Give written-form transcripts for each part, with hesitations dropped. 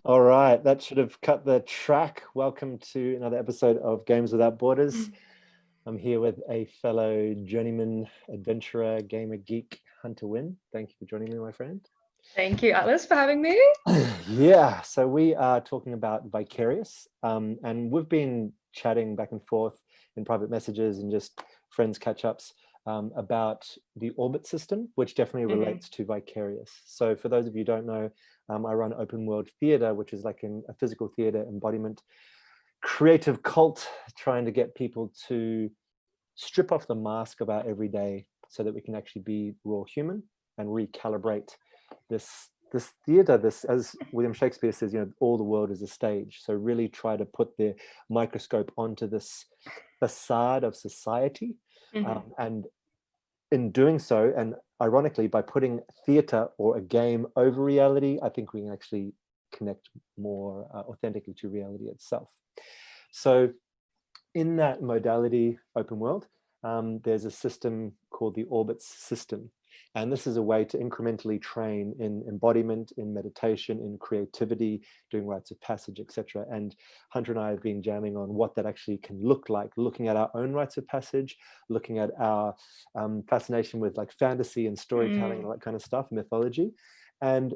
All right, that should have cut the track. Welcome to another episode of Games Without Borders. I'm here with a fellow journeyman, adventurer, gamer, geek, Hunter Wynn. Thank you for joining me, my friend. Thank you, Atlas, for having me. Yeah, so we are talking about Vicarius, and we've been chatting back and forth in private messages and just friends catch-ups about the orbit system, which definitely relates to Vicarius. So for those of you who don't know, I run Open World Theatre, which is like a physical theatre embodiment, creative cult trying to get people to strip off the mask of our everyday so that we can actually be raw human and recalibrate this theater, this, as William Shakespeare says, you know, all the world is a stage. So really try to put the microscope onto this facade of society. And in doing so, and ironically, by putting theater or a game over reality, I think we can actually connect more authentically to reality itself. So in that modality, open world, there's a system called the orbits system. And this is a way to incrementally train in embodiment, in meditation, in creativity, doing rites of passage, etc. And Hunter and I have been jamming on what that actually can look like, looking at our own rites of passage, looking at our fascination with like fantasy and storytelling and all that kind of stuff, mythology. And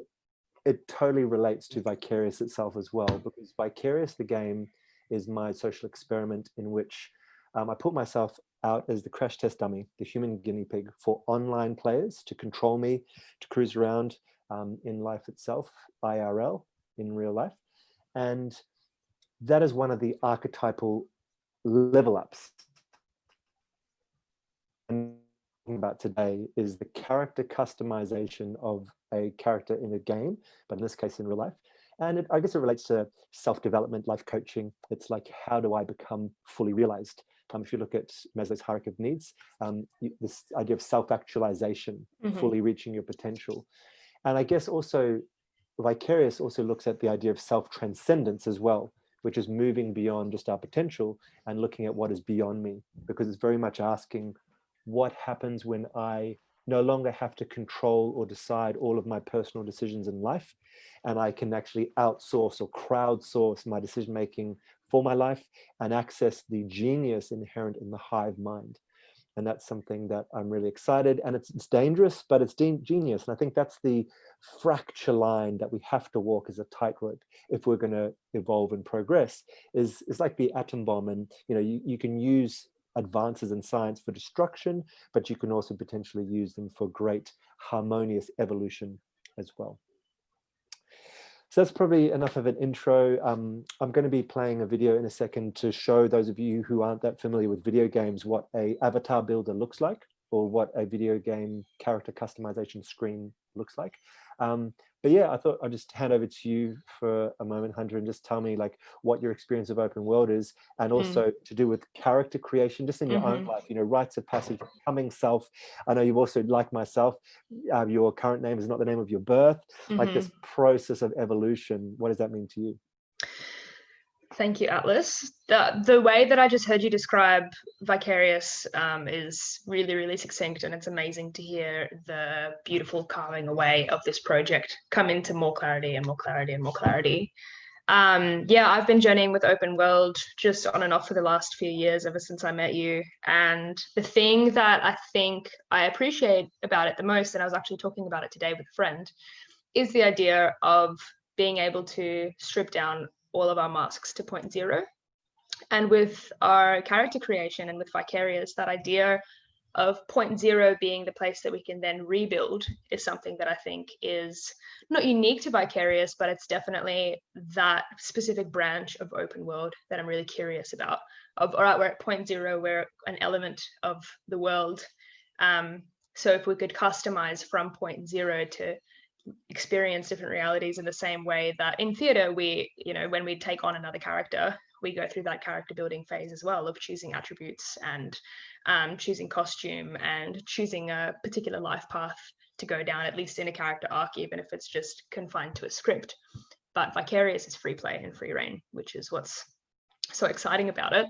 it totally relates to Vicarius itself as well, because Vicarius, the game, is my social experiment in which I put myself out as the crash test dummy, the human guinea pig for online players to control me, to cruise around in life itself, IRL, in real life. And that is one of the archetypal level ups. And about today is the character customization of a character in a game, but in this case in real life. And I guess it relates to self-development, life coaching. It's like, how do I become fully realized? If you look at Maslow's hierarchy of needs, this idea of self-actualization, fully reaching your potential. And I guess also Vicarius also looks at the idea of self-transcendence as well, which is moving beyond just our potential and looking at what is beyond me, because it's very much asking what happens when I no longer have to control or decide all of my personal decisions in life, and I can actually outsource or crowdsource my decision-making for my life and access the genius inherent in the hive mind. And that's something that I'm really excited, and it's dangerous, but it's genius. And I think that's the fracture line that we have to walk as a tightrope if we're going to evolve and progress. Is like the atom bomb, and you know, you can use advances in science for destruction, but you can also potentially use them for great harmonious evolution as well. So that's probably enough of an intro. I'm going to be playing a video in a second to show those of you who aren't that familiar with video games what a avatar builder looks like, or what a video game character customization screen looks like. But yeah, I thought I'd just hand over to you for a moment, Hunter, and just tell me like what your experience of open world is, and also to do with character creation, just in your own life, you know, rites of passage, becoming self. I know you've also, like myself, your current name is not the name of your birth, like this process of evolution. What does that mean to you? Thank you, Atlas. The way that I just heard you describe Vicarius is really, really succinct, and it's amazing to hear the beautiful carving away of this project come into more clarity and more clarity and more clarity. Yeah, I've been journeying with open world just on and off for the last few years, ever since I met you. And the thing that I think I appreciate about it the most, and I was actually talking about it today with a friend, is the idea of being able to strip down all of our masks to 0.0. And with our character creation and with Vicarius, that idea of 0.0 being the place that we can then rebuild is something that I think is not unique to Vicarius, but it's definitely that specific branch of open world that I'm really curious about. All right, we're at 0.0, we're an element of the world. So if we could customize from 0.0 to experience different realities in the same way that in theater, we, you know, when we take on another character, we go through that character building phase as well of choosing attributes and choosing costume and choosing a particular life path to go down, at least in a character arc, even if it's just confined to a script. But Vicarius is free play and free reign, which is what's so exciting about it.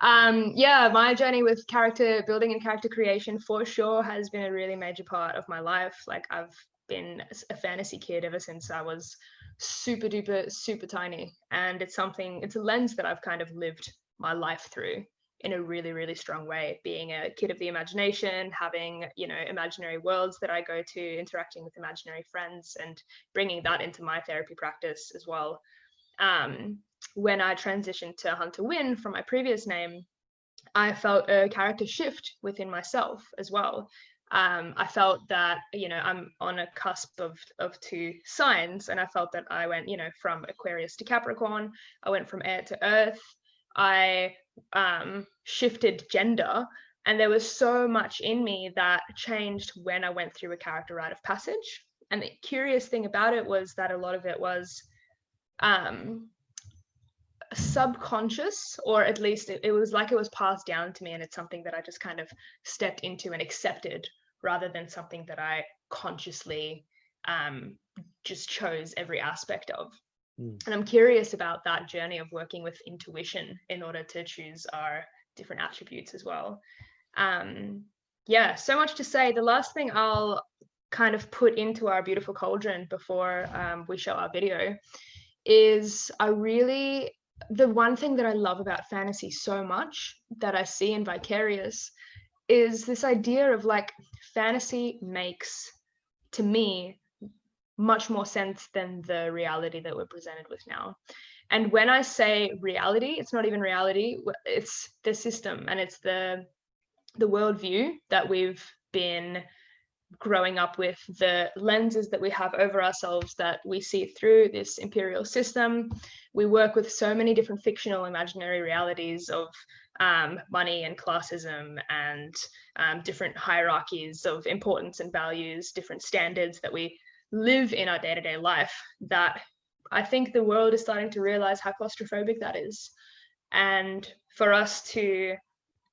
Yeah, my journey with character building and character creation for sure has been a really major part of my life. Like, I've been a fantasy kid ever since I was super duper super tiny, and it's a lens that I've kind of lived my life through in a really, really strong way, being a kid of the imagination, having, you know, imaginary worlds that I go to, interacting with imaginary friends, and bringing that into my therapy practice as well. When I transitioned to Hunter Wynn from my previous name, I felt a character shift within myself as well. I felt that, you know, I'm on a cusp of two signs, and I felt that I went, you know, from Aquarius to Capricorn. I went from air to earth. I shifted gender, and there was so much in me that changed when I went through a character rite of passage. And the curious thing about it was that a lot of it was subconscious, or at least it was like it was passed down to me, and it's something that I just kind of stepped into and accepted, rather than something that I consciously just chose every aspect of. And I'm curious about that journey of working with intuition in order to choose our different attributes as well. Yeah, so much to say. The last thing I'll kind of put into our beautiful cauldron before we show our video is the one thing that I love about fantasy so much that I see in Vicarius is this idea of, like, fantasy makes, to me, much more sense than the reality that we're presented with now. And when I say reality, it's not even reality, it's the system, and it's the worldview that we've been growing up with, the lenses that we have over ourselves that we see through this imperial system. We work with so many different fictional imaginary realities of money and classism, and different hierarchies of importance and values, different standards that we live in our day-to-day life, that I think the world is starting to realize how claustrophobic that is. And for us to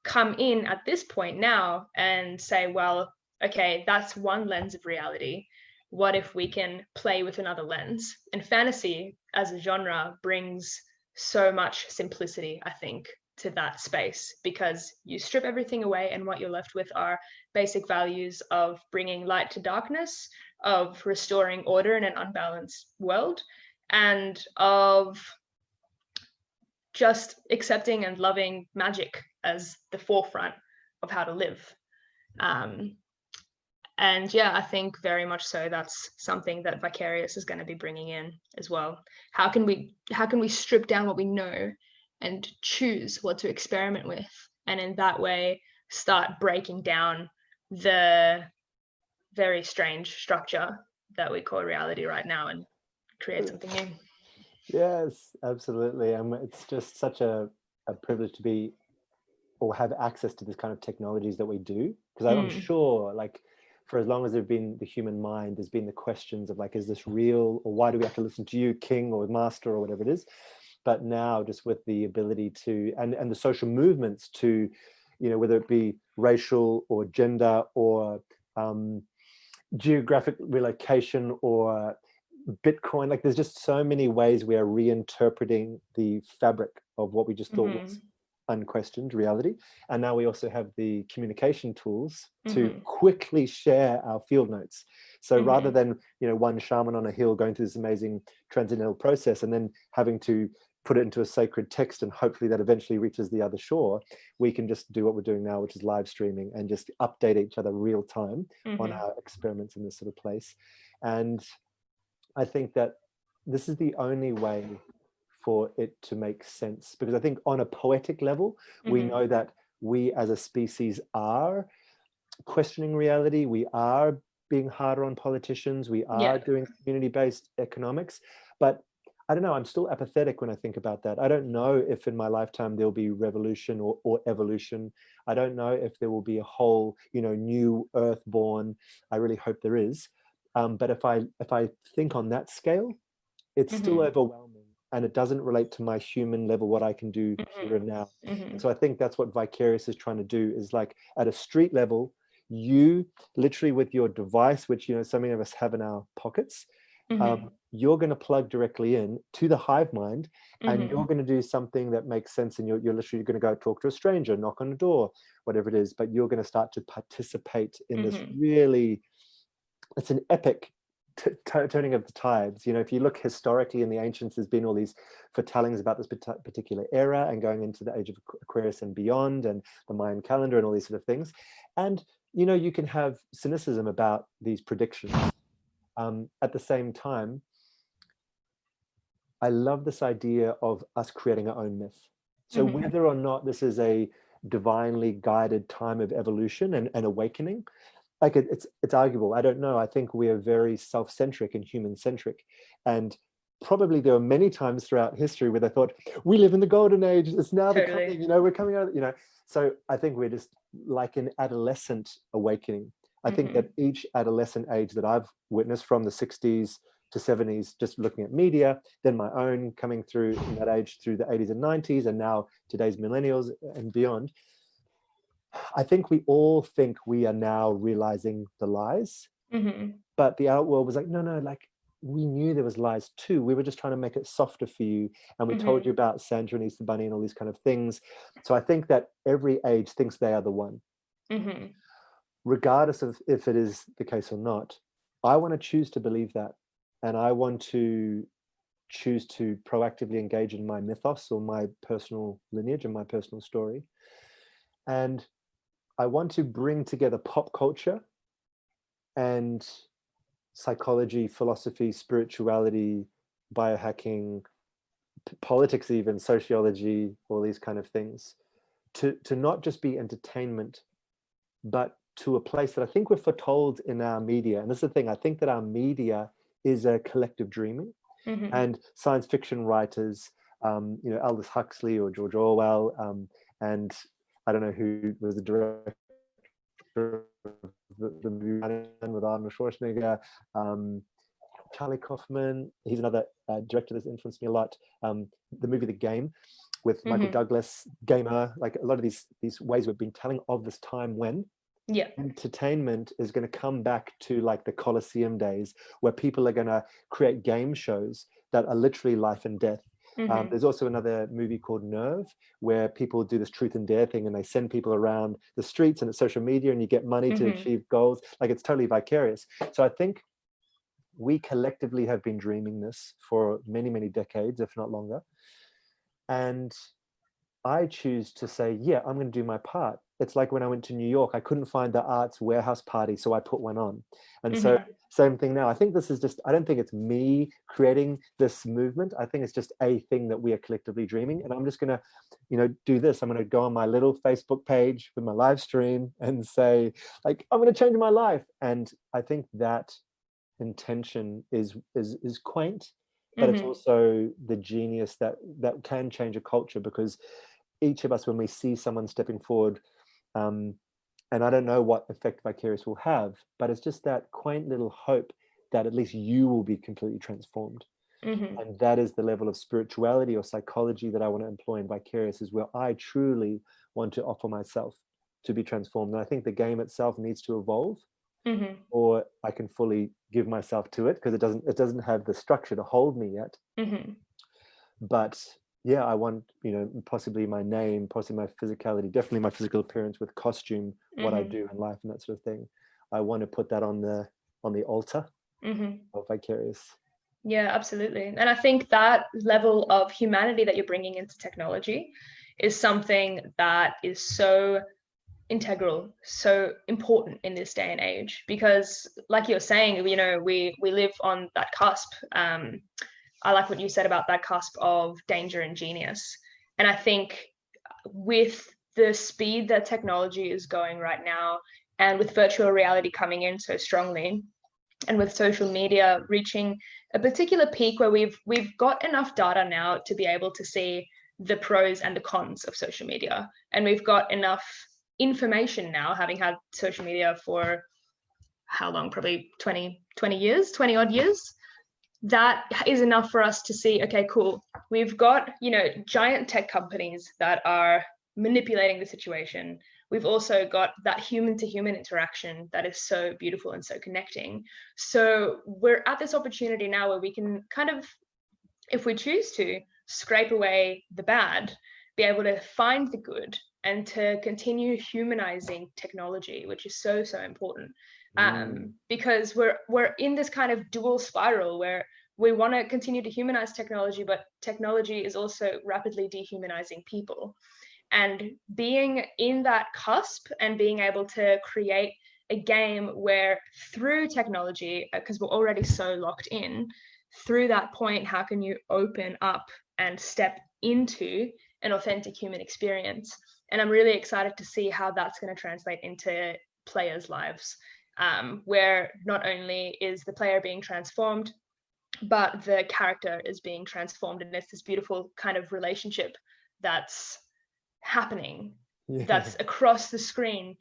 come in at this point now and say, well, okay, that's one lens of reality. What if we can play with another lens? And fantasy as a genre brings so much simplicity, I think, to that space, because you strip everything away, and what you're left with are basic values of bringing light to darkness, of restoring order in an unbalanced world, and of just accepting and loving magic as the forefront of how to live. And yeah, I think very much so that's something that Vicarius is going to be bringing in as well. How can we strip down what we know and choose what to experiment with, and in that way start breaking down the very strange structure that we call reality right now, and create something new. Yes, absolutely. It's just such a privilege to be, or have access to this kind of technologies that we do, because I'm sure, like, for as long as there's been the human mind, there's been the questions of, like, is this real, or why do we have to listen to you, king or master, or whatever it is. But now, just with the ability to, and the social movements to, you know, whether it be racial or gender or geographic relocation or Bitcoin, like, there's just so many ways we are reinterpreting the fabric of what we just thought was unquestioned reality. And now we also have the communication tools to quickly share our field notes. So rather than, you know, one shaman on a hill going through this amazing transcendental process and then having to put it into a sacred text and hopefully that eventually reaches the other shore, we can just do what we're doing now, which is live streaming, and just update each other real time on our experiments in this sort of place. And I think that this is the only way for it to make sense, because I think on a poetic level, we know that we as a species are questioning reality. We are being harder on politicians. We are doing community-based economics. But I don't know, I'm still apathetic when I think about that. I don't know if in my lifetime there'll be revolution or evolution. I don't know if there will be a whole, you know, new earth born. I really hope there is. But if I think on that scale, it's still overwhelming, and it doesn't relate to my human level, what I can do here and now. And so I think that's what Vicarius is trying to do, is, like, at a street level, you literally with your device, which, you know, so many of us have in our pockets, you're going to plug directly in to the hive mind, and Mm-hmm. you're going to do something that makes sense, and you're literally going to go talk to a stranger, knock on a door, whatever it is, but you're going to start to participate in this really, it's an epic turning of the tides. You know, if you look historically in the ancients, there's been all these foretellings about this particular era and going into the age of Aquarius and beyond, and the Mayan calendar and all these sort of things. And, you know, you can have cynicism about these predictions. At the same time, I love this idea of us creating our own myth. So whether or not this is a divinely guided time of evolution and awakening, like it's arguable. I don't know. I think we are very self-centric and human-centric. And probably there are many times throughout history where they thought, we live in the golden age, it's now becoming, you know, we're coming out, you know. So I think we're just like an adolescent awakening. I think that each adolescent age that I've witnessed, from the 60s to 70s, just looking at media, then my own coming through in that age through the 80s and 90s, and now today's millennials and beyond, I think we all think we are now realizing the lies. But the outworld was like, no, like we knew there was lies too. We were just trying to make it softer for you. And we told you about Santa and Easter Bunny and all these kind of things. So I think that every age thinks they are the one. Regardless of if it is the case or not, I want to choose to believe that. And I want to choose to proactively engage in my mythos, or my personal lineage and my personal story. And I want to bring together pop culture and psychology, philosophy, spirituality, biohacking, politics, even sociology, all these kind of things, to not just be entertainment, but to a place that I think we're foretold in our media. And this is the thing, I think that our media is a collective dreaming. And science fiction writers, you know, Aldous Huxley or George Orwell, and I don't know who was the director of the movie with Arnold Schwarzenegger, Charlie Kaufman, he's another director that's influenced me a lot. The movie The Game with Michael Douglas, Gamer, like a lot of these ways we've been telling of this time when entertainment is going to come back to like the Colosseum days, where people are going to create game shows that are literally life and death. There's also another movie called Nerve, where people do this truth and dare thing, and they send people around the streets, and it's social media, and you get money to achieve goals. Like, it's totally vicarious. So I think we collectively have been dreaming this for many, many decades, if not longer. And I choose to say, yeah, I'm going to do my part. It's like when I went to New York, I couldn't find the arts warehouse party, so I put one on. And so same thing now. I think this is just, I don't think it's me creating this movement. I think it's just a thing that we are collectively dreaming. And I'm just going to, you know, do this. I'm going to go on my little Facebook page with my live stream and say, like, I'm going to change my life. And I think that intention is quaint, but it's also the genius that can change a culture, because each of us, when we see someone stepping forward, and I don't know what effect Vicarius will have, but it's just that quaint little hope that at least you will be completely transformed. And that is the level of spirituality or psychology that I want to employ in Vicarius, is where I truly want to offer myself to be transformed. And I think the game itself needs to evolve, or I can fully give myself to it, because it doesn't have the structure to hold me yet. But yeah, I want, you know, possibly my name, possibly my physicality, definitely my physical appearance with costume, what I do in life and that sort of thing. I want to put that on the altar of Vicarius. Yeah, absolutely. And I think that level of humanity that you're bringing into technology is something that is so integral, so important in this day and age, because like you're saying, you know, we live on that cusp. I like what you said about that cusp of danger and genius. And I think with the speed that technology is going right now, and with virtual reality coming in so strongly, and with social media reaching a particular peak where we've got enough data now to be able to see the pros and the cons of social media. And we've got enough information now, having had social media for how long? Probably 20 odd years. That is enough for us to see, okay, cool. We've got, you know, giant tech companies that are manipulating the situation. we've also got that human to human interaction that is so beautiful and so connecting. So we're at this opportunity now where we can kind of, if we choose to, scrape away the bad, be able to find the good, and to continue humanizing technology, which is so, so important. Because we're in this kind of dual spiral where we want to continue to humanize technology, but technology is also rapidly dehumanizing people. And being in that cusp and being able to create a game where through technology, because we're already so locked in, through that point, how can you open up and step into an authentic human experience? And I'm really excited to see how that's going to translate into players' lives, where not only is the player being transformed, but the character is being transformed. And it's this beautiful kind of relationship that's happening, that's across the screen.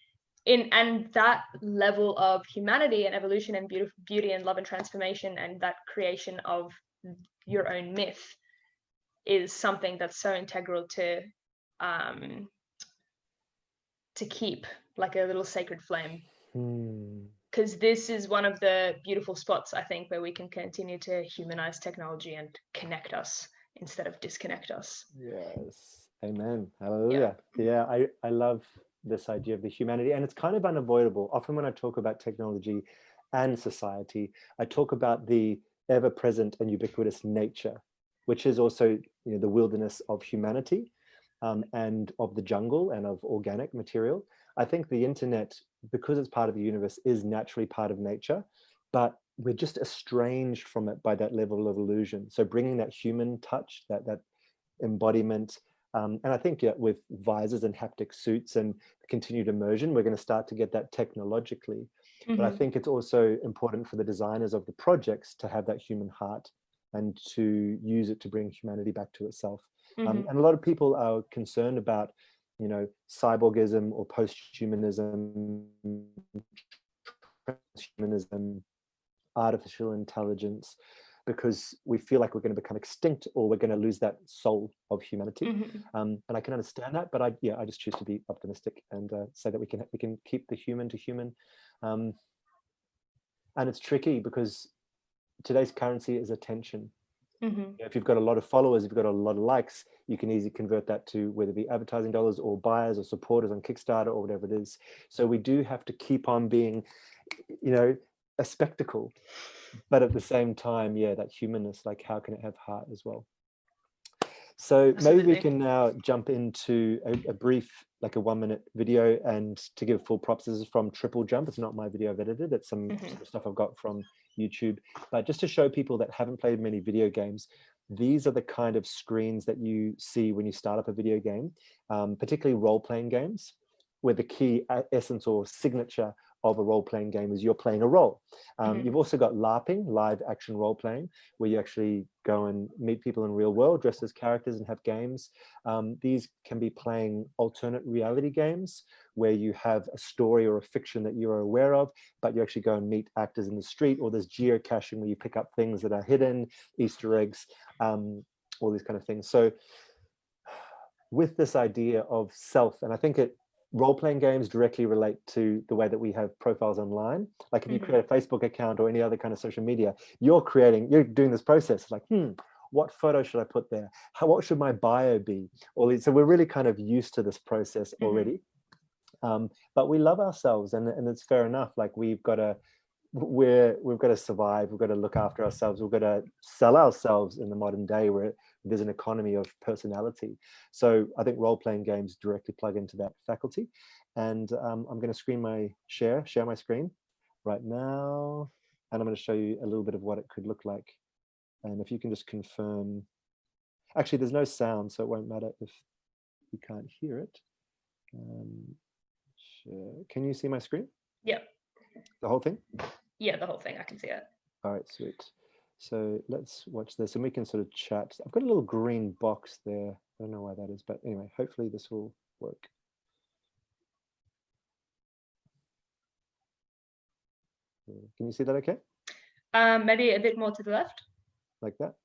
And that level of humanity and evolution and beauty and love and transformation and that creation of your own myth is something that's so integral to keep like a little sacred flame. Because this is one of the beautiful spots, I think, where we can continue to humanize technology and connect us instead of disconnect us. Yes. Amen. Hallelujah. Yeah, I love this idea of the humanity, and it's kind of unavoidable. Often when I talk about technology and society, I talk about the ever-present and ubiquitous nature, which is also, the wilderness of humanity, and of the jungle and of organic material. I think the internet, because it's part of the universe, is naturally part of nature, but we're just estranged from it by that level of illusion. So bringing that human touch, that embodiment, and I think with visors and haptic suits and continued immersion, we're going to start to get that technologically. But I think it's also important for the designers of the projects to have that human heart and to use it to bring humanity back to itself. And a lot of people are concerned about, cyborgism or post-humanism, transhumanism, artificial intelligence, because we feel like we're going to become extinct or we're going to lose that soul of humanity. And I can understand that, but I just choose to be optimistic and say that we can keep the human to human. And it's tricky because today's currency is attention. If you've got a lot of followers, if you've got a lot of likes, you can easily convert that to whether it be advertising dollars or buyers or supporters on Kickstarter or whatever it is. So we do have to keep on being, a spectacle, but at the same time, that humanness, like how can it have heart as well? So maybe we can now jump into a brief, like a 1-minute video, and to give full props, this is from Triple Jump. It's not my video I've edited, it's some stuff I've got from YouTube. But just to show people that haven't played many video games, these are the kind of screens that you see when you start up a video game, particularly role-playing games, where the key essence or signature of a role-playing game is you're playing a role. You've also got LARPing, live action role-playing, where you actually go and meet people in real world dressed as characters and have games. These can be playing alternate reality games where you have a story or a fiction that you are aware of, but you actually go and meet actors in the street, or there's geocaching where you pick up things that are hidden, Easter eggs, all these kind of things. So with this idea of self, and I think role-playing games directly relate to the way that we have profiles online. Like if you create a Facebook account or any other kind of social media, you're doing this process like, what photo should I put there? What should my bio be? So we're really kind of used to this process already. But we love ourselves, and it's fair enough. Like we've got to survive, we've got to look after ourselves, we've got to sell ourselves in the modern day where there's an economy of personality. So I think role-playing games directly plug into that faculty. And I'm going to share my screen right now, and I'm going to show you a little bit of what it could look like. And if you can just confirm, actually there's no sound, so it won't matter if you can't hear it. Sure. Can you see my screen? Yep. The whole thing? Yeah, the whole thing. I can see it. All right, sweet. So let's watch this and we can sort of chat. I've got a little green box there. I don't know why that is, but anyway, hopefully this will work. Can you see that okay? Maybe a bit more to the left. Like that?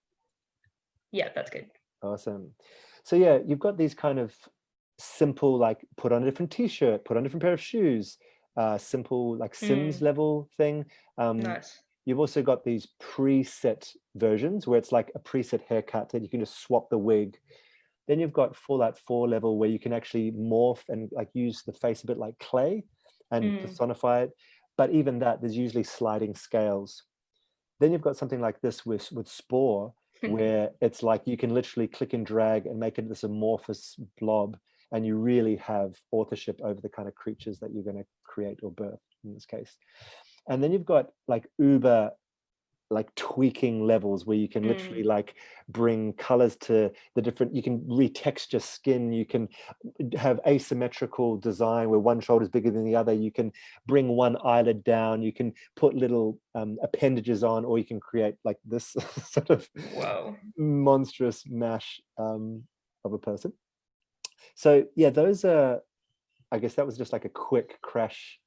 Yeah, that's good. Awesome. So yeah, you've got these kind of simple, like put on a different t-shirt, put on a different pair of shoes, simple like Sims level thing. Nice. You've also got these preset versions where it's like a preset haircut that you can just swap the wig. Then you've got Fallout 4 level where you can actually morph and like use the face a bit like clay and personify it. But even that, there's usually sliding scales. Then you've got something like this with Spore, where it's like you can literally click and drag and make it this amorphous blob, and you really have authorship over the kind of creatures that you're going to create or birth in this case. And then you've got like uber like tweaking levels where you can literally like bring colors to the different, you can retexture skin, you can have asymmetrical design where one shoulder is bigger than the other, you can bring one eyelid down, you can put little appendages on, or you can create like this sort of monstrous mash of a person. So yeah, those are, I guess that was just like a quick crash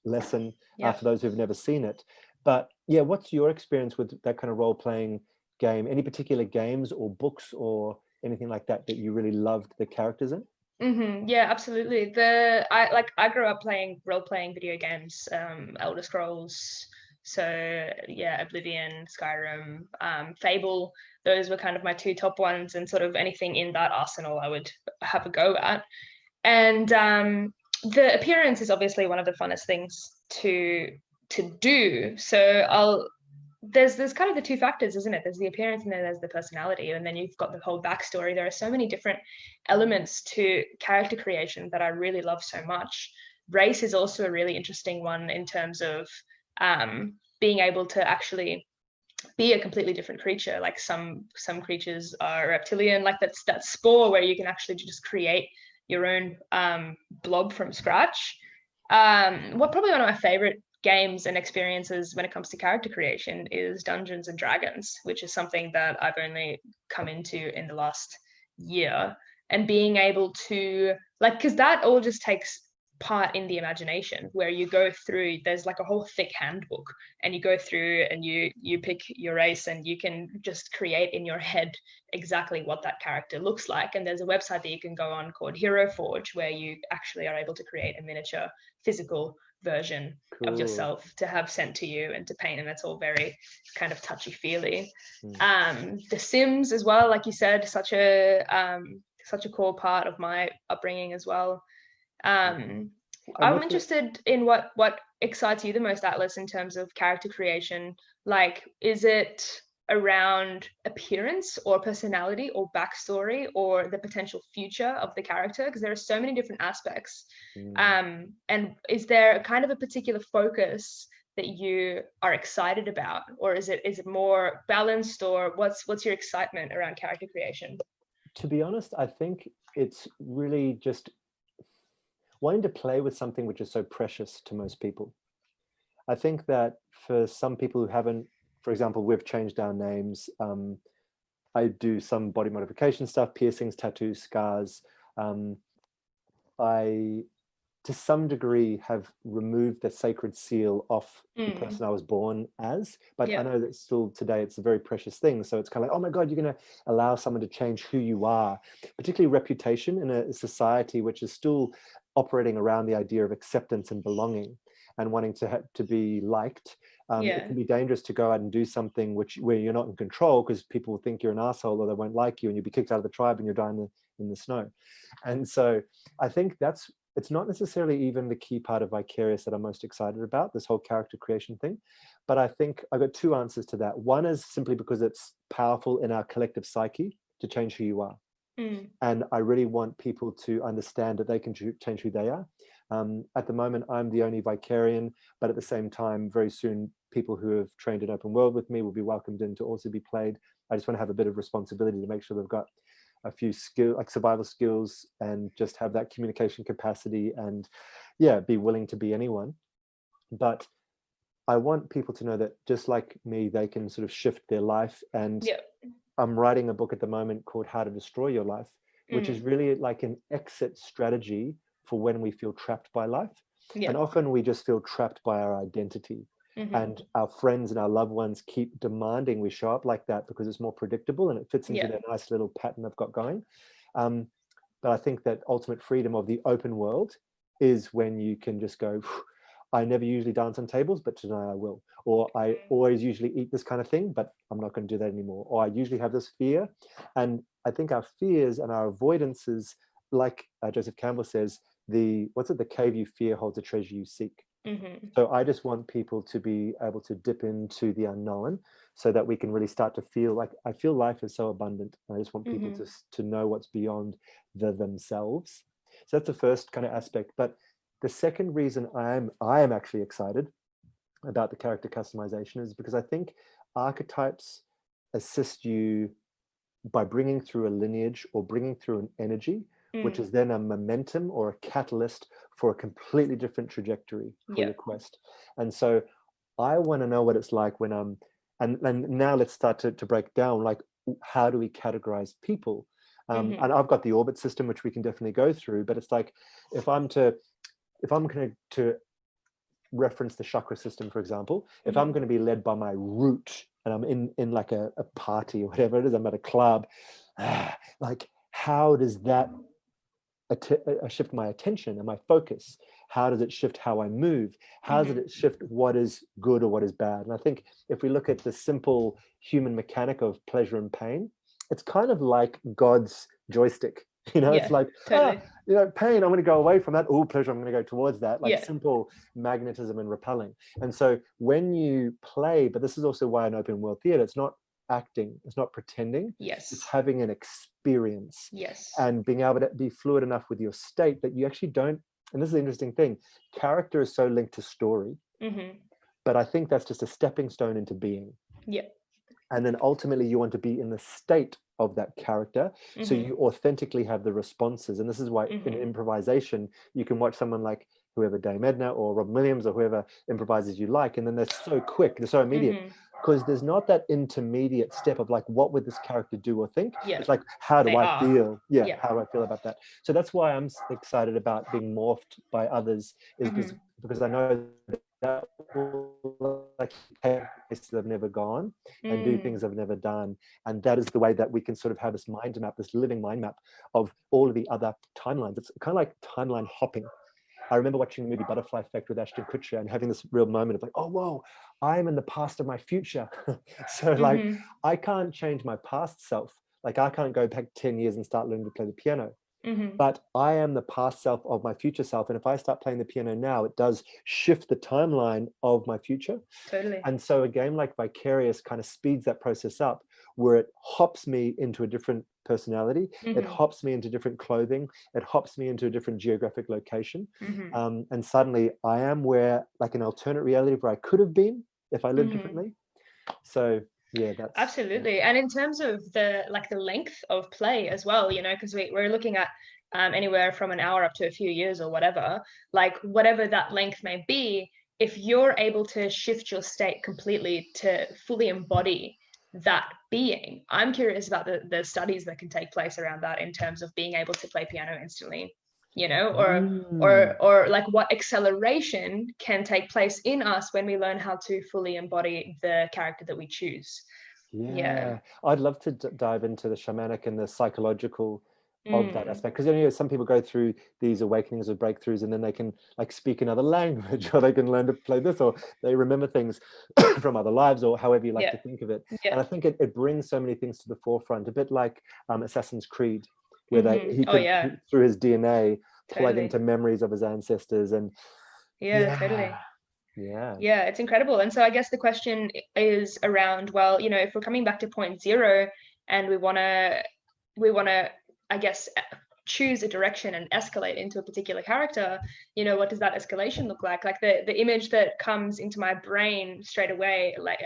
lesson for those who've never seen it. But yeah, what's your experience with that kind of role-playing game? Any particular games or books or anything like that that you really loved the characters in? Yeah, absolutely. I grew up playing role-playing video games, Elder Scrolls, so yeah, Oblivion, Skyrim, Fable. Those were kind of my two top ones, and sort of anything in that arsenal I would have a go at. And the appearance is obviously one of the funnest things to do. So there's kind of the two factors, isn't it? There's the appearance and then there's the personality, and then you've got the whole backstory. There are so many different elements to character creation that I really love so much. Race is also a really interesting one in terms of being able to actually be a completely different creature. Like some creatures are reptilian, like that Spore, where you can actually just create your own blob from scratch. Probably one of my favorite games and experiences when it comes to character creation is Dungeons and Dragons, which is something that I've only come into in the last year. And being able to, like, because that all just takes part in the imagination, where you go through, there's like a whole thick handbook, and you go through and you pick your race, and you can just create in your head exactly what that character looks like. And there's a website that you can go on called Hero Forge, where you actually are able to create a miniature physical version of yourself to have sent to you and to paint, and that's all very kind of touchy-feely. The Sims as well, like you said, such a core part of my upbringing as well. I'm interested in what excites you the most, Atlas, in terms of character creation. Like, is it around appearance or personality or backstory or the potential future of the character? Because there are so many different aspects. And is there kind of a particular focus that you are excited about, or is it more balanced, or what's your excitement around character creation? To be honest, I think it's really just wanting to play with something which is so precious to most people. I think that for some people who haven't, for example, we've changed our names. I do some body modification stuff, piercings, tattoos, scars. I, to some degree, have removed the sacred seal off the person I was born as, but I know that still today it's a very precious thing. So it's kind of like, oh my God, you're going to allow someone to change who you are, particularly reputation in a society which is still operating around the idea of acceptance and belonging and wanting to be liked. It can be dangerous to go out and do something where you're not in control, because people will think you're an asshole or they won't like you, and you'll be kicked out of the tribe and you're dying in the snow. And so I think it's not necessarily even the key part of Vicarius that I'm most excited about, this whole character creation thing. But I think I've got two answers to that. One is simply because it's powerful in our collective psyche to change who you are. And I really want people to understand that they can change who they are. At the moment, I'm the only Vicarian, but at the same time, very soon, people who have trained in open world with me will be welcomed in to also be played. I just want to have a bit of responsibility to make sure they've got a few skills, like survival skills, and just have that communication capacity, and be willing to be anyone. But I want people to know that just like me, they can sort of shift their life. And I'm writing a book at the moment called How to Destroy Your Life, which is really like an exit strategy for when we feel trapped by life. And often we just feel trapped by our identity. And our friends and our loved ones keep demanding we show up like that because it's more predictable and it fits into their nice little pattern they've got going. But I think that ultimate freedom of the open world is when you can just go, I never usually dance on tables, but tonight I will. Or I always usually eat this kind of thing, but I'm not going to do that anymore. Or I usually have this fear. And I think our fears and our avoidances, like Joseph Campbell says, the cave you fear holds the treasure you seek. So I just want people to be able to dip into the unknown so that we can really start to feel like, I feel life is so abundant. I just want people to know what's beyond themselves. So that's the first kind of aspect. But the second reason I am actually excited about the character customization is because I think archetypes assist you by bringing through a lineage or bringing through an energy, which is then a momentum or a catalyst for a completely different trajectory for your quest. And so I want to know what it's like when and now let's start to break down, like, how do we categorize people? And I've got the orbit system, which we can definitely go through, but it's like, if I'm going to reference the chakra system, for example, if I'm going to be led by my root and I'm in like a party or whatever it is, I'm at a club, like, how does that shift my attention and my focus? How does it shift how I move? How does it shift what is good or what is bad? And I think if we look at the simple human mechanic of pleasure and pain, it's kind of like God's joystick. It's like, totally. Pain, I'm going to go away from that. Oh, pleasure, I'm going to go towards that. Like simple magnetism and repelling. And so when you play, but this is also why in open world theater, it's not acting, it's not pretending. It's having an experience. And being able to be fluid enough with your state that you actually don't, and this is the interesting thing, character is so linked to story. But I think that's just a stepping stone into being. And then ultimately you want to be in the state of that character, so you authentically have the responses. And this is why in improvisation you can watch someone like whoever, Dame Edna or Rob Williams or whoever improvises you like, and then they're so quick, they're so immediate, because there's not that intermediate step of like, what would this character do or think? It's like, how do I feel? How do I feel about that? So that's why I'm excited about being morphed by others, is because I know that will like take places I've never gone and do things I've never done. And that is the way that we can sort of have this mind map, this living mind map of all of the other timelines. It's kind of like timeline hopping. I remember watching the movie Butterfly Effect with Ashton Kutcher and having this real moment of like, oh, whoa, I'm in the past of my future. So like, I can't change my past self. Like, I can't go back 10 years and start learning to play the piano. But I am the past self of my future self. And if I start playing the piano now, it does shift the timeline of my future. And so a game like Vicarius kind of speeds that process up, where it hops me into a different personality. It hops me into different clothing. It hops me into a different geographic location. And suddenly I am where, like, an alternate reality where I could have been if I lived differently. So yeah, that's absolutely. And in terms of the length of play as well, because we're looking at anywhere from an hour up to a few years or whatever, like whatever that length may be, if you're able to shift your state completely to fully embody that being, I'm curious about the studies that can take place around that in terms of being able to play piano instantly, or like what acceleration can take place in us when we learn how to fully embody the character that we choose. I'd love to dive into the shamanic and the psychological of that aspect, because some people go through these awakenings or breakthroughs and then they can like speak another language, or they can learn to play this, or they remember things from other lives, or however you like to think of it. And I think it brings so many things to the forefront, a bit like Assassin's Creed, where he could through his DNA plug into memories of his ancestors. And totally. It's incredible. And so I guess the question is around, well, if we're coming back to point zero and we want to I guess choose a direction and escalate into a particular character, what does that escalation look like? Like the image that comes into my brain straight away, like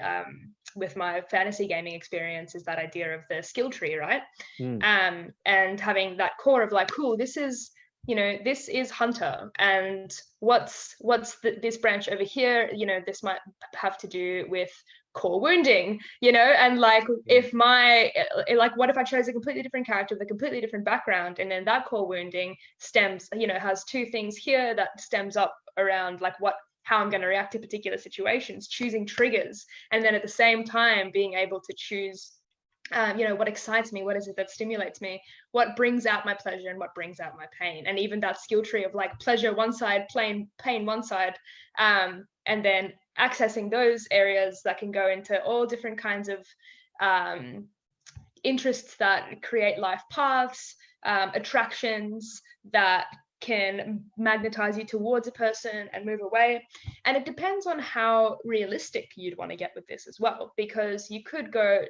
with my fantasy gaming experience, is that idea of the skill tree, right? And having that core of like, cool, this is hunter, and what's this branch over here, this might have to do with core wounding, and like, if what if I chose a completely different character with a completely different background, and then that core wounding stems, has two things here that stems up around like how I'm going to react to particular situations, choosing triggers, and then at the same time being able to choose what excites me, what is it that stimulates me, what brings out my pleasure and what brings out my pain. And even that skill tree of like pleasure one side, pain one side, and then accessing those areas that can go into all different kinds of interests that create life paths, attractions that can magnetize you towards a person and move away. And it depends on how realistic you'd want to get with this as well, because you could go,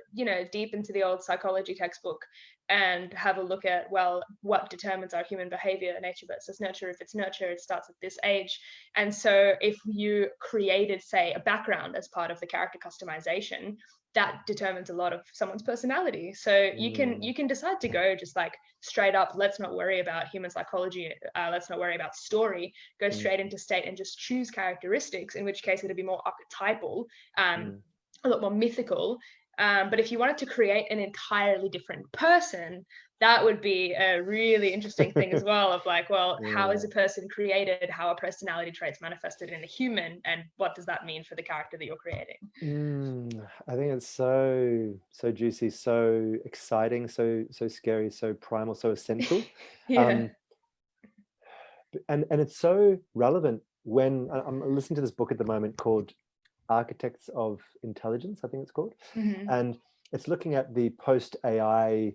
deep into the old psychology textbook and have a look at, well, what determines our human behavior, nature versus nurture. If it's nurture, it starts at this age. And so if you created, say, a background as part of the character customization, that determines a lot of someone's personality. So you can decide to go just like straight up, let's not worry about human psychology, let's not worry about story, go straight into state and just choose characteristics, in which case it'd be more archetypal, a lot more mythical. But if you wanted to create an entirely different person, that would be a really interesting thing as well, of like, well, how is a person created, how are personality traits manifested in a human, and what does that mean for the character that you're creating? I think it's so juicy, so exciting, so scary, so primal, so essential. Yeah. And it's so relevant when I'm listening to this book at the moment called Architects of Intelligence, I think it's called. And it's looking at the post-AI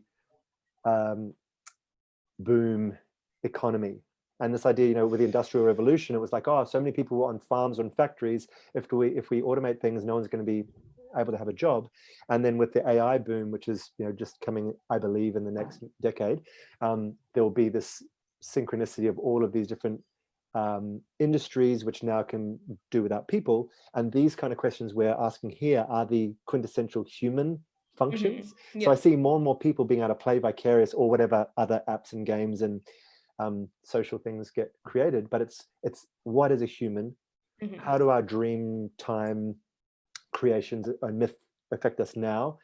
boom economy. And this idea, with the Industrial Revolution, it was like, oh, so many people were on farms, on factories. If we automate things, no one's going to be able to have a job. And then with the AI boom, which is just coming, I believe, in the next decade, there will be this synchronicity of all of these different industries which now can do without people. And these kind of questions we're asking here are the quintessential human functions. So I see more and more people being able to play Vicarius or whatever other apps and games and social things get created, but it's what is a human? How do our dream time creations and myth affect us now?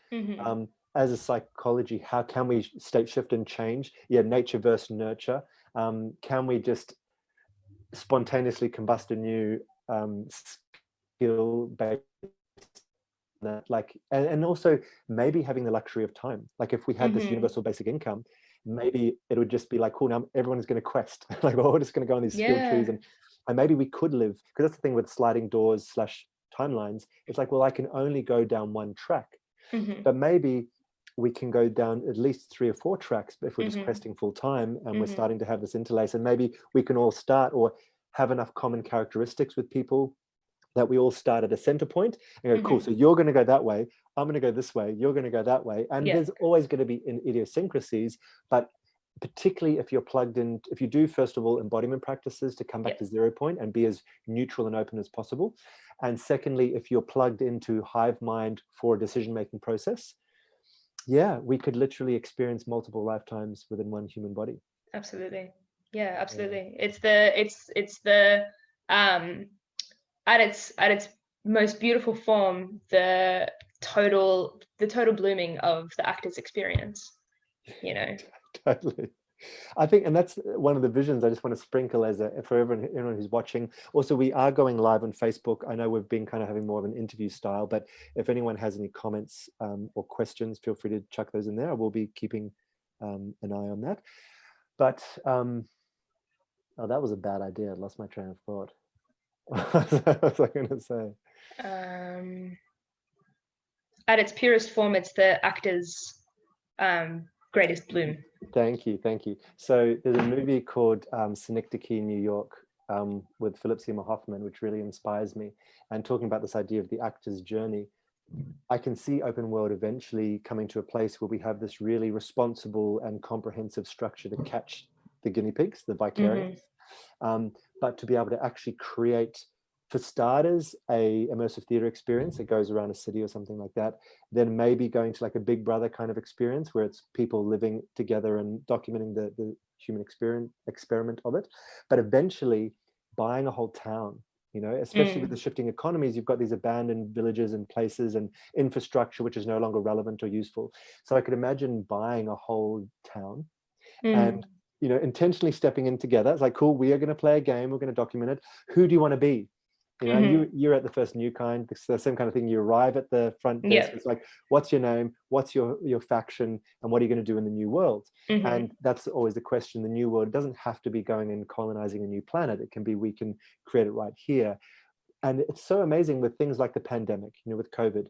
As a psychology, how can we state shift and change? Nature versus nurture. Can we just spontaneously combust a new skill based that, like, and also maybe having the luxury of time. Like if we had this universal basic income, maybe it would just be like, cool, now everyone's going to quest. Like, well, we're just going to go on these skill trees, and maybe we could live, because that's the thing with sliding doors / timelines. It's like, well, I can only go down one track, but maybe we can go down at least 3 or 4 tracks if we're just questing full time, and we're starting to have this interlace, and maybe we can all start or have enough common characteristics with people that we all start at a center point and go, cool, so you're going to go that way, I'm going to go this way, you're going to go that way. And there's always going to be idiosyncrasies, but particularly if you're plugged in, if you do, first of all, embodiment practices to come back to 0 point and be as neutral and open as possible. And secondly, if you're plugged into hive mind for a decision-making process, we could literally experience multiple lifetimes within one human body. Absolutely. Yeah, absolutely. It's the at its most beautiful form, the total blooming of the actor's experience, Totally. I think, and that's one of the visions I just want to sprinkle for everyone who's watching. Also, we are going live on Facebook. I know we've been kind of having more of an interview style, but if anyone has any comments or questions, feel free to chuck those in there. I will be keeping an eye on that. But oh, that was a bad idea. I lost my train of thought. What was I going to say? At its purest form, it's the actor's greatest bloom. Thank you. So there's a movie called Synecdoche in New York with Philip Seymour Hoffman, which really inspires me. And talking about this idea of the actor's journey, I can see open world eventually coming to a place where we have this really responsible and comprehensive structure to catch the guinea pigs, the Vicarius, but to be able to actually create, for starters, a immersive theater experience that goes around a city or something like that, then maybe going to like a Big Brother kind of experience where it's people living together and documenting the human experiment of it, but eventually buying a whole town, especially with the shifting economies. You've got these abandoned villages and places and infrastructure which is no longer relevant or useful. So I could imagine buying a whole town and intentionally stepping in together. It's like, cool, we are going to play a game, we're going to document it. Who do you want to be? You know, and you're at the first new kind. It's the same kind of thing. You arrive at the front desk. Yeah. It's like, what's your name? What's your faction? And what are you going to do in the new world? And that's always the question. The new world doesn't have to be going and colonizing a new planet. It can be, we can create it right here. And it's so amazing with things like the pandemic, you know, with COVID.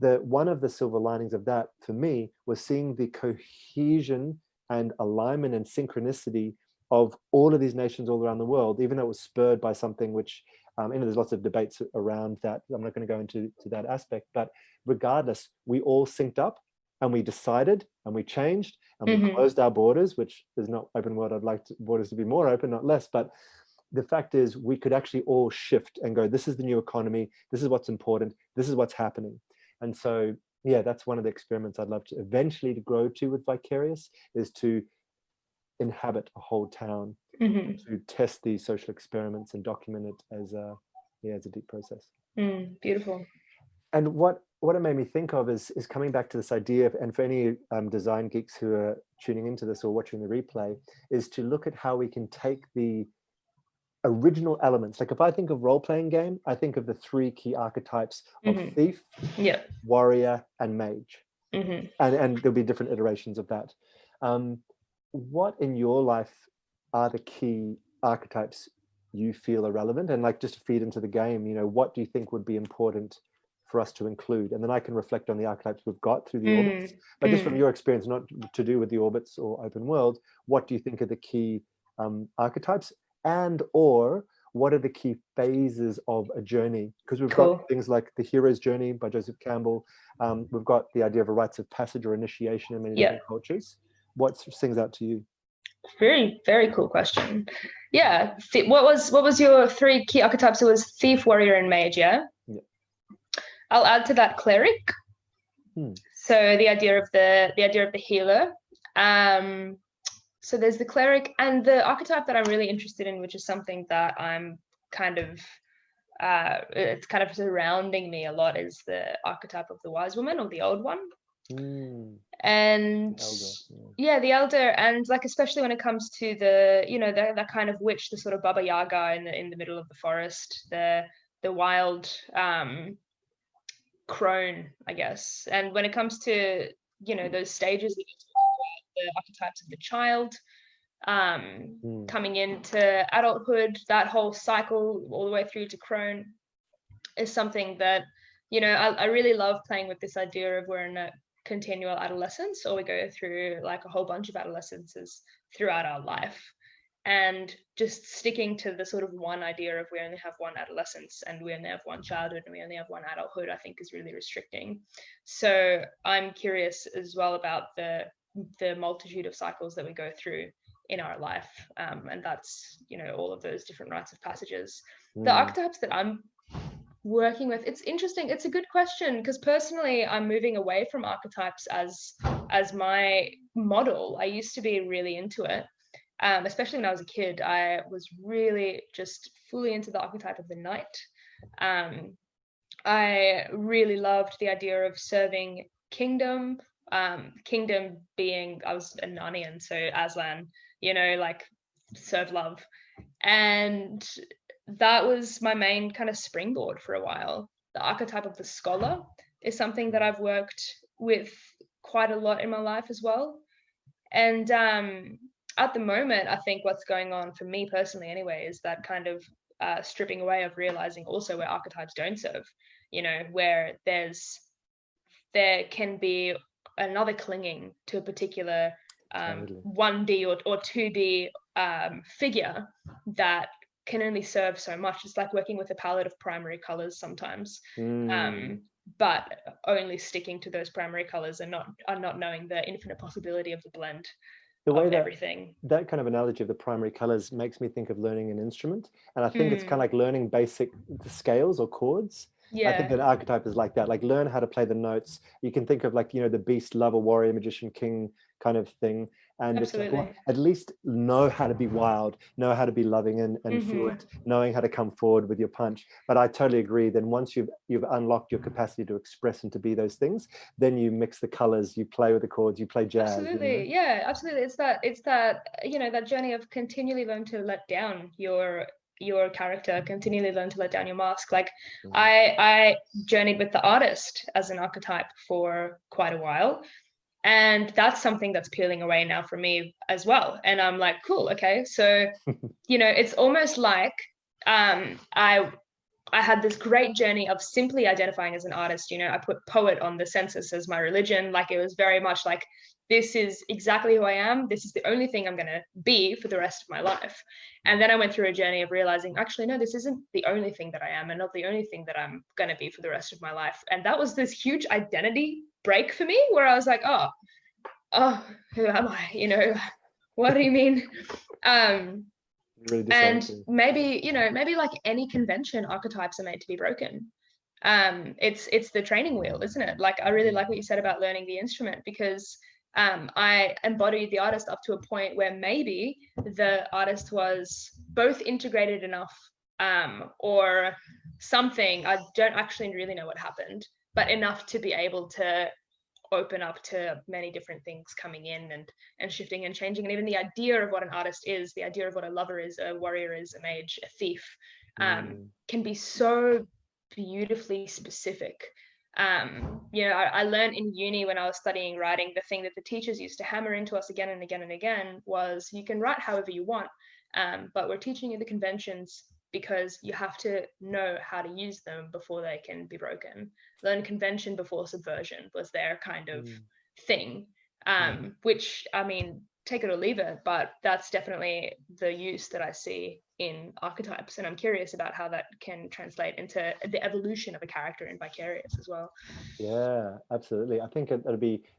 One of the silver linings of that for me was seeing the cohesion and alignment and synchronicity of all of these nations all around the world, even though it was spurred by something which, you know, there's lots of debates around that. I'm not going to go into that aspect, but regardless, we all synced up and we decided and we changed and we closed our borders, which is not open world. I'd like borders to be more open, not less. But the fact is we could actually all shift and go, this is the new economy. This is what's important. This is what's happening. And so, yeah, that's one of the experiments I'd love to eventually to grow to with Vicarius, is to inhabit a whole town, to test these social experiments and document it as a deep process. Beautiful. And what it made me think of is coming back to this idea of, and for any design geeks who are tuning into this or watching the replay, is to look at how we can take the original elements. Like if I think of role-playing game, I think of the 3 key archetypes of thief, warrior, and mage. And there'll be different iterations of that. What in your life are the key archetypes you feel are relevant? And like, just to feed into the game, you know, what do you think would be important for us to include? And then I can reflect on the archetypes we've got through the orbits. But just from your experience, not to do with the orbits or open world, what do you think are the key archetypes? And or what are the key phases of a journey? Because we've got things like the hero's journey by Joseph Campbell. We've got the idea of a rites of passage or initiation in many different cultures. What sings out to you? Very, very cool question. Yeah. What was your 3 key archetypes? It was thief, warrior, and mage. Yeah. I'll add to that cleric. So the idea of the healer. So there's the cleric, and the archetype that I'm really interested in, which is something that I'm kind of, it's kind of surrounding me a lot, is the archetype of the wise woman, or the old one. And the elder, and like, especially when it comes to the, you know, that kind of witch, the sort of Baba Yaga in the middle of the forest, the wild crone, I guess. And when it comes to, you know, those stages, the archetypes of the child, coming into adulthood, that whole cycle all the way through to crone, is something that, you know, I really love playing with this idea of we're in a continual adolescence, or we go through like a whole bunch of adolescences throughout our life, and just sticking to the sort of one idea of we only have one adolescence and we only have one childhood and we only have one adulthood, I think is really restricting. So I'm curious as well about the multitude of cycles that we go through in our life, and that's, you know, all of those different rites of passages. The archetypes that I'm working with, it's interesting, it's a good question, because personally I'm moving away from archetypes as my model. I used to be really into it, especially when I was a kid. I was really just fully into the archetype of the knight. I really loved the idea of serving kingdom, kingdom being, I was a Narnian, so Aslan, you know, like serve love. And that was my main kind of springboard for a while. The archetype of the scholar is something that I've worked with quite a lot in my life as well. And at the moment, I think what's going on for me personally anyway is that kind of stripping away of realizing also where archetypes don't serve, you know, where there can be another clinging to a particular 1D or 2D figure that can only serve so much. It's like working with a palette of primary colors sometimes, but only sticking to those primary colors and not knowing the infinite possibility of the blend of everything. That kind of analogy of the primary colors makes me think of learning an instrument, and I think it's kind of like learning basic scales or chords. I think an archetype is like that, like learn how to play the notes. You can think of like, you know, the beast, lover, warrior, magician, king kind of thing. And Absolutely. It's like, well, at least know how to be wild, know how to be loving and fluid, knowing how to come forward with your punch. But I totally agree. Then once you've unlocked your capacity to express and to be those things, then you mix the colors, you play with the chords, you play jazz. Absolutely. You know? Yeah, absolutely. It's that, you know, that journey of continually learning to let down your your character, continually learn to let down your mask. Like Mm. I journeyed with the artist as an archetype for quite a while, and that's something that's peeling away now for me as well. And I'm like, cool, okay, so it's almost like I had this great journey of simply identifying as an artist. I put poet on the census as my religion. Like, it was very much like, this is exactly who I am. This is the only thing I'm going to be for the rest of my life. And then I went through a journey of realizing, actually, no, this isn't the only thing that I am, and not the only thing that I'm going to be for the rest of my life. And that was this huge identity break for me, where I was like, oh, who am I? What do you mean? Really And disorienting. maybe like any convention, archetypes are made to be broken. It's the training wheel, isn't it? Like, I really like what you said about learning the instrument, because I embodied the artist up to a point where maybe the artist was both integrated enough, or something, I don't actually really know what happened, but enough to be able to open up to many different things coming in and shifting and changing. And even the idea of what an artist is, the idea of what a lover is, a warrior is, a mage, a thief, can be so beautifully specific. I learned in uni, when I was studying writing, the thing that the teachers used to hammer into us again and again and again was, you can write however you want, but we're teaching you the conventions because you have to know how to use them before they can be broken. Learn convention before subversion was their kind of thing, which, I mean, take it or leave it, but that's definitely the use that I see in archetypes. And I'm curious about how that can translate into the evolution of a character in Vicarius as well. Yeah, absolutely. I think it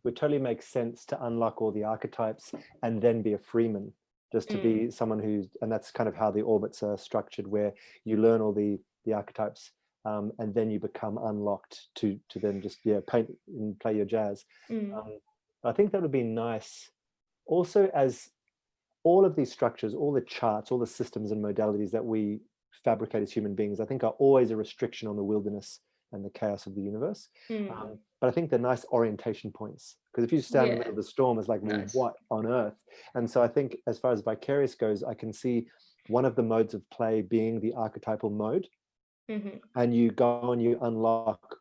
would totally make sense to unlock all the archetypes and then be a freeman, just to be someone and that's kind of how the orbits are structured, where you learn all the archetypes, and then you become unlocked to then just paint and play your jazz. I think that would be nice. Also, as all of these structures, all the charts, all the systems and modalities that we fabricate as human beings, I think are always a restriction on the wilderness and the chaos of the universe. But I think they're nice orientation points, because if you stand in the middle of the storm, it's like, well, what on earth? And so I think, as far as Vicarius goes, I can see one of the modes of play being the archetypal mode. And you go and you unlock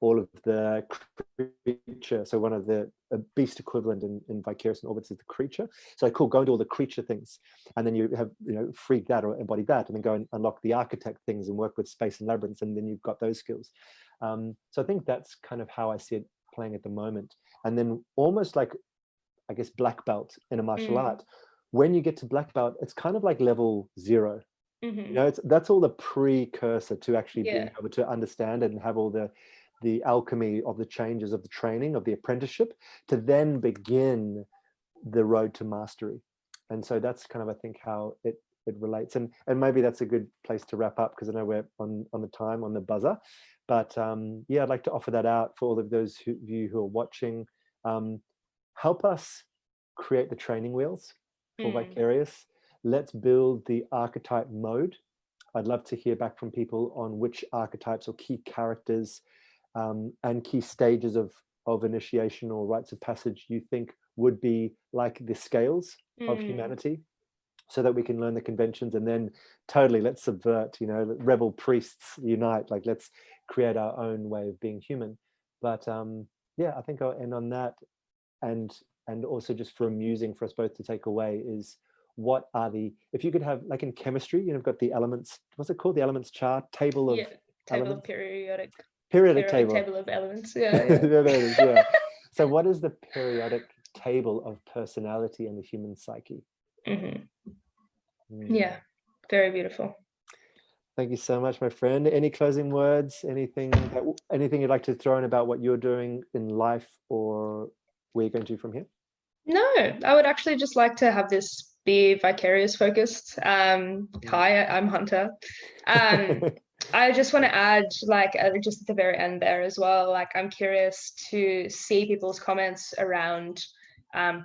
all of the creature. So one of the beast equivalent in Vicarius and Orbits is the creature. So cool, go into all the creature things, and then you have freak that or embody that, and then go and unlock the architect things and work with space and labyrinths, and then you've got those skills. So I think that's kind of how I see it playing at the moment. And then almost like, I guess, black belt in a martial art. When you get to black belt, it's kind of like level 0. That's all the precursor to actually being able to understand and have all the alchemy of the changes of the training of the apprenticeship to then begin the road to mastery. And so that's kind of, I think, how it relates. And maybe that's a good place to wrap up, because I know we're on the time, on the buzzer. But I'd like to offer that out for all of those of you who are watching. Help us create the training wheels for Vicarius. Let's build the archetype mode. I'd love to hear back from people on which archetypes or key characters and key stages of initiation or rites of passage you think would be like the scales of humanity, so that we can learn the conventions, and then totally let's subvert, rebel priests unite, like let's create our own way of being human. But I think I'll end on that. And also, just for amusing for us both to take away, is what are if you could have, like in chemistry, you've got the elements, what's it called, the elements chart, table of elements? Of periodic table of elements. There it is, yeah. So what is the periodic table of personality and the human psyche? Yeah, very beautiful. Thank you so much, my friend. Any closing words? Anything you'd like to throw in about what you're doing in life, or where you're going to from here? No, I would actually just like to have this be Vicarius focused. Hi, I'm Hunter. I just want to add, like, just at the very end there as well, like, I'm curious to see people's comments around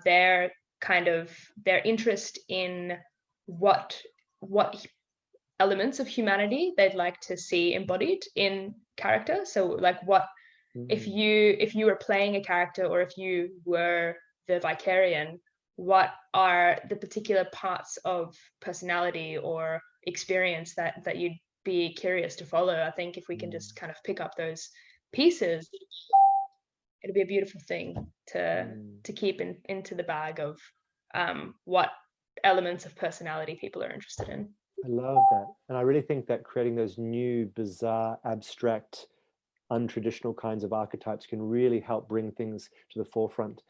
their interest in what elements of humanity they'd like to see embodied in character. So, like, what if you were playing a character, or if you were the Vicarian, what are the particular parts of personality or experience that you'd be curious to follow. I think if we can just kind of pick up those pieces, it'll be a beautiful thing to keep into the bag of what elements of personality people are interested in. I love that. And I really think that creating those new, bizarre, abstract, untraditional kinds of archetypes can really help bring things to the forefront.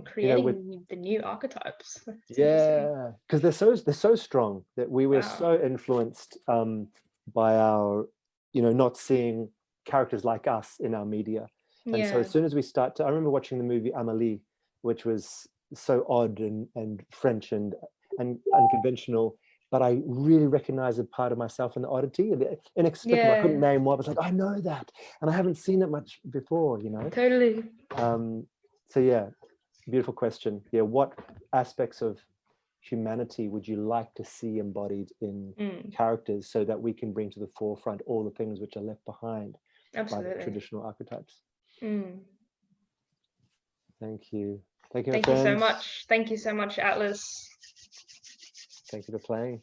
Creating the new archetypes. Yeah, because they're so strong that we were so influenced by our, not seeing characters like us in our media. And so as soon as we start to, I remember watching the movie Amélie, which was so odd and French and unconventional, but I really recognized a part of myself in the oddity, and inexplicable. I couldn't name what. I was like, I know that, and I haven't seen it much before, Totally. So yeah, beautiful question. Yeah, what aspects of humanity would you like to see embodied in characters, so that we can bring to the forefront all the things which are left behind by the traditional archetypes? Thank you. Thank you, my friends. You so much. Thank you so much, Atlas. Thank you for playing.